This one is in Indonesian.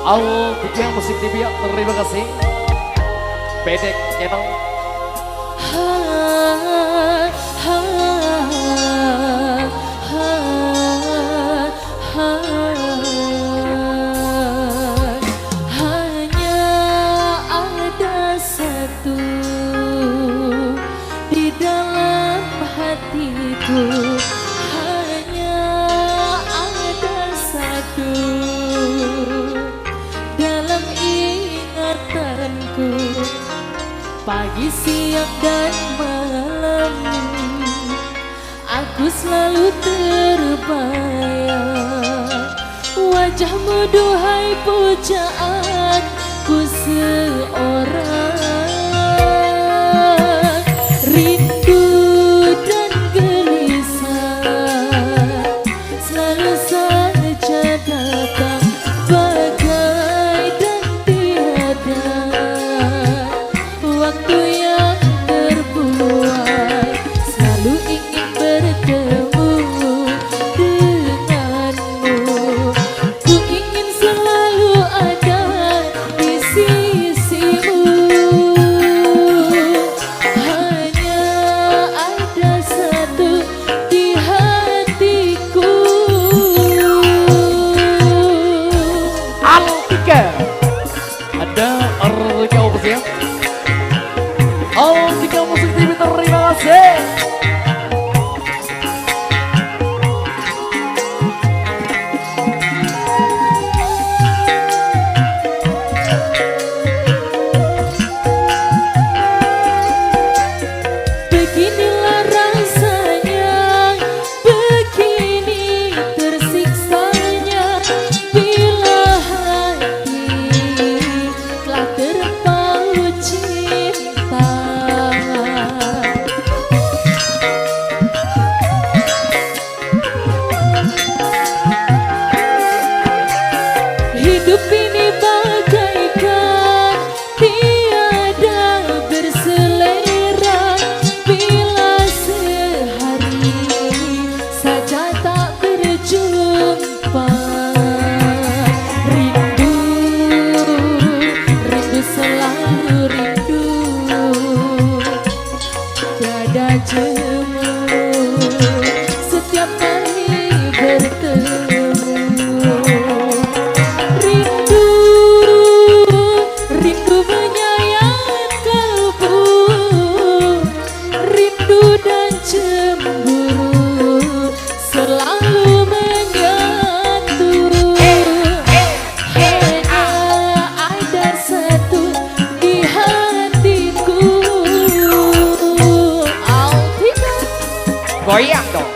Altika Musik TV, terima kasih. Bedek channel. Hanya ada satu di dalam hatiku. Hanya ada satu dalam ingatanku. Pagi, siang, dan malam aku selalu terbayang wajahmu, duhai pujaanku seorang. Rindu dan gelisah selalu saja datang bagai dan tiada waktu yang terbuai. Selalu ingin bertemu denganmu. Ku ingin selalu ada di sisimu. Hanya ada satu di hatiku. Altika. Ada Altika Musik. Altika Musik TV, terima kasih. Beginilah rasanya, begini tersiksanya bila hati telah terpaut cinta. Hidup ini bagaikan tiada berselera bila sehari saja tak berjumpa. Rindu, rindu selalu rindu, tiada jemu setiap kali bertemu. Rindu, rindu menyayat kalbu, rindu dan cemburu selalu menyatu. Hanya ada satu di hatiku. Altika. Goyang dong.